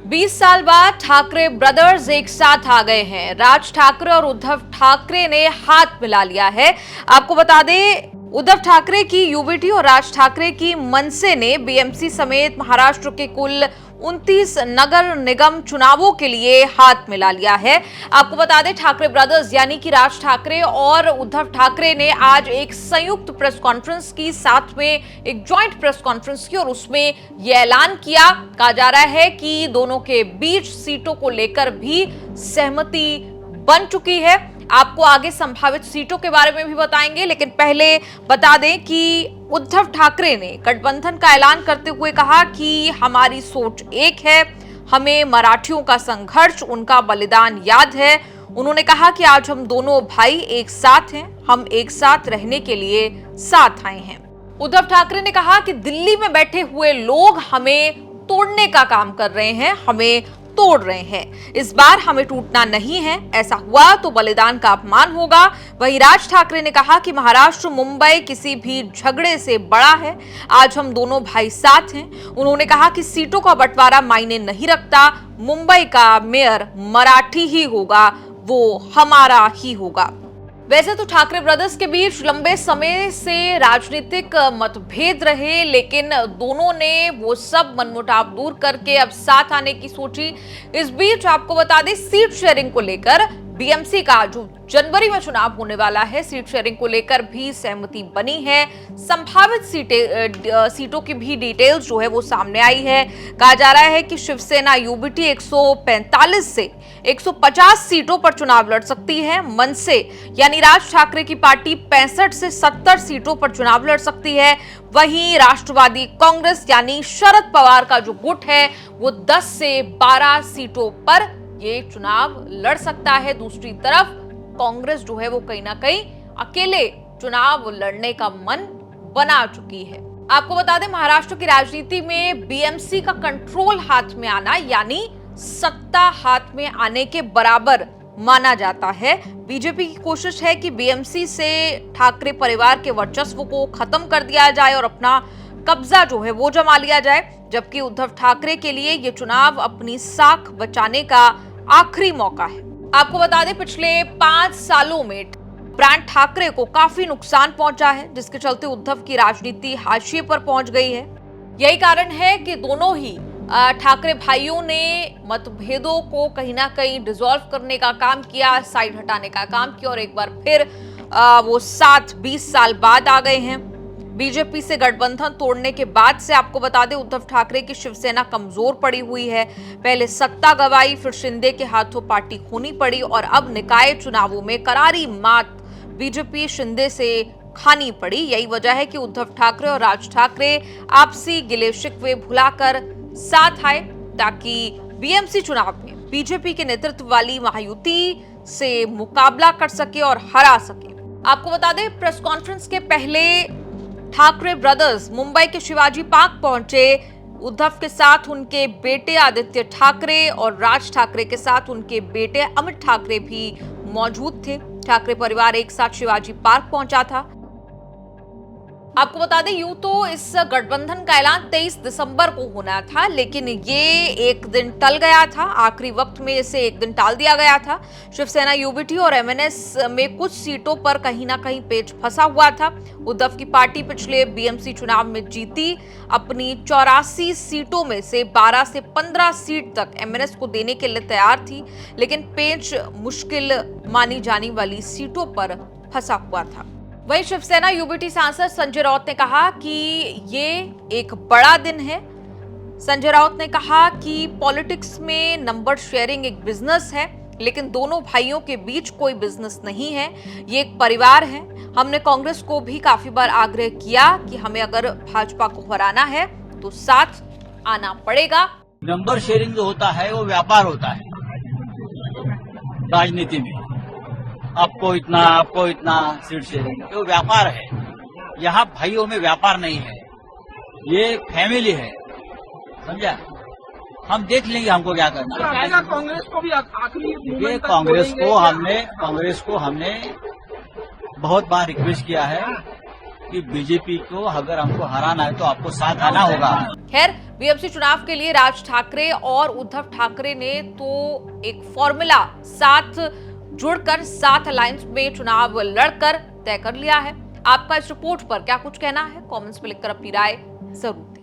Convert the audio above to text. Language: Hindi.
20 साल बाद ठाकरे ब्रदर्स एक साथ आ गए हैं। राज ठाकरे और उद्धव ठाकरे ने हाथ मिला लिया है। आपको बता दें, उद्धव ठाकरे की यूबीटी और राज ठाकरे की मनसे ने बीएमसी समेत महाराष्ट्र के कुल 29 नगर निगम चुनावों के लिए हाथ मिला लिया है। आपको बता दें, ठाकरे ब्रदर्स यानी कि राज ठाकरे और उद्धव ठाकरे ने आज एक संयुक्त प्रेस कॉन्फ्रेंस की, साथ में एक जॉइंट प्रेस कॉन्फ्रेंस की और उसमें यह ऐलान किया। कहा जा रहा है कि दोनों के बीच सीटों को लेकर भी सहमति बन चुकी है। आपको आगे संभावित सीटों के बारे में भी बताएंगे, लेकिन पहले बता दें कि उद्धव ठाकरे ने गठबंधन का ऐलान करते हुए कहा कि हमारी सोच एक है, हमें मराठियों का संघर्ष, उनका बलिदान याद है। उन्होंने कहा कि आज हम दोनों भाई एक साथ हैं, हम एक साथ रहने के लिए साथ आए हैं। उद्धव ठाकरे ने कहा कि दिल्ली में बैठे हुए लोग हमें तोड़ने का काम कर रहे हैं, हमें तोड़ रहे हैं। इस बार हमें टूटना नहीं है, ऐसा हुआ तो बलिदान का अपमान होगा। वहीं राज ठाकरे ने कहा कि महाराष्ट्र मुंबई किसी भी झगड़े से बड़ा है, आज हम दोनों भाई साथ हैं। उन्होंने कहा कि सीटों का बंटवारा मायने नहीं रखता, मुंबई का मेयर मराठी ही होगा, वो हमारा ही होगा। वैसे तो ठाकरे ब्रदर्स के बीच लंबे समय से राजनीतिक मतभेद रहे, लेकिन दोनों ने वो सब मनमुटाव दूर करके अब साथ आने की सोची। इस बीच आपको बता दें, सीट शेयरिंग को लेकर बीएमसी का जो जनवरी में चुनाव होने वाला है, सीट शेयरिंग को लेकर भी सहमति बनी है। संभावित सीटों की भी डिटेल्स जो है वो सामने आई है। कहा जा रहा है कि शिवसेना यूबीटी 145 से 150 सीटों पर चुनाव लड़ सकती है। मनसे यानी राज ठाकरे की पार्टी 65 से 70 सीटों पर चुनाव लड़ सकती है। वहीं राष्ट्रवादी कांग्रेस यानी शरद पवार का जो गुट है वो 10 से 12 सीटों पर ये चुनाव लड़ सकता है। दूसरी तरफ कांग्रेस जो है वो कहीं ना कहीं अकेले चुनाव लड़ने का मन बना चुकी है। आपको बता दें, महाराष्ट्र की राजनीति में बीएमसी का कंट्रोल हाथ में आना यानी सत्ता हाथ में आने के बराबर माना जाता है। बीजेपी की कोशिश है कि बीएमसी से ठाकरे परिवार के वर्चस्व को खत्म कर दिया जाए और अपना कब्जा जो है वो जमा लिया जाए, जबकि उद्धव ठाकरे के लिए ये चुनाव अपनी साख बचाने का आखिरी मौका है। आपको बता दें, पिछले 5 सालों में ब्रांड ठाकरे को काफी नुकसान पहुंचा है, जिसके चलते उद्धव की राजनीति हाशिए पर पहुंच गई है। यही कारण है कि दोनों ही ठाकरे भाइयों ने मतभेदों को कहीं ना कहीं डिसॉल्व करने का काम किया, साइड हटाने का काम किया और एक बार फिर वो साथ 20 साल बाद आ गए हैं। बीजेपी से गठबंधन तोड़ने के बाद से आपको बता दें, उद्धव ठाकरे की शिवसेना कमजोर पड़ी हुई है। पहले सत्ता गवाई, फिर शिंदे के हाथों पार्टी खोनी पड़ी और अब निकाय चुनावों में करारी मात बीजेपी शिंदे से खानी पड़ी। यही वजह है कि उद्धव ठाकरे और राज ठाकरे आपसी गिले शिकवे भुलाकर साथ आए, ताकि बीएमसी चुनाव में बीजेपी के नेतृत्व वाली महायुति से मुकाबला कर सके और हरा सके। आपको बता दें, प्रेस कॉन्फ्रेंस के पहले ठाकरे ब्रदर्स मुंबई के शिवाजी पार्क पहुंचे। उद्धव के साथ उनके बेटे आदित्य ठाकरे और राज ठाकरे के साथ उनके बेटे अमित ठाकरे भी मौजूद थे। ठाकरे परिवार एक साथ शिवाजी पार्क पहुंचा था। आपको बता दें, यूं तो इस गठबंधन का ऐलान 23 दिसंबर को होना था, लेकिन ये एक दिन टल गया था। आखिरी वक्त में इसे एक दिन टाल दिया गया था। शिवसेना यूबीटी और एमएनएस में कुछ सीटों पर कहीं ना कहीं पेच फंसा हुआ था। उद्धव की पार्टी पिछले बीएमसी चुनाव में जीती। अपनी 84 सीटों में से 12 से 15 सीट तक एमएनएस को देने के लिए तैयार थी, लेकिन पेच मुश्किल मानी जाने वाली सीटों पर फंसा हुआ था। वहीं शिवसेना यूबीटी सांसद संजय राउत ने कहा कि ये एक बड़ा दिन है। संजय राउत ने कहा कि पॉलिटिक्स में नंबर शेयरिंग एक बिजनेस है, लेकिन दोनों भाइयों के बीच कोई बिजनेस नहीं है, ये एक परिवार है। हमने कांग्रेस को भी काफी बार आग्रह किया कि हमें अगर भाजपा को हराना है तो साथ आना पड़ेगा। नंबर शेयरिंग जो होता है वो व्यापार होता है राजनीति में। आपको इतना सीट शेयरिंग तो व्यापार है। यहाँ भाइयों में व्यापार नहीं है, ये फैमिली है, समझा। हम देख लेंगे हमको क्या करना। कांग्रेस को भी आखिरी ये कांग्रेस को हमने बहुत बार रिक्वेस्ट किया है कि बीजेपी को अगर हमको हराना है तो आपको साथ आना होगा। खैर, बीएमसी चुनाव के लिए राज ठाकरे और उद्धव ठाकरे ने तो एक फॉर्मूला साथ जुड़कर साथ अलायंस में चुनाव लड़कर तय कर लिया है। आपका इस रिपोर्ट पर क्या कुछ कहना है? कमेंट्स में लिखकर अपनी राय जरूर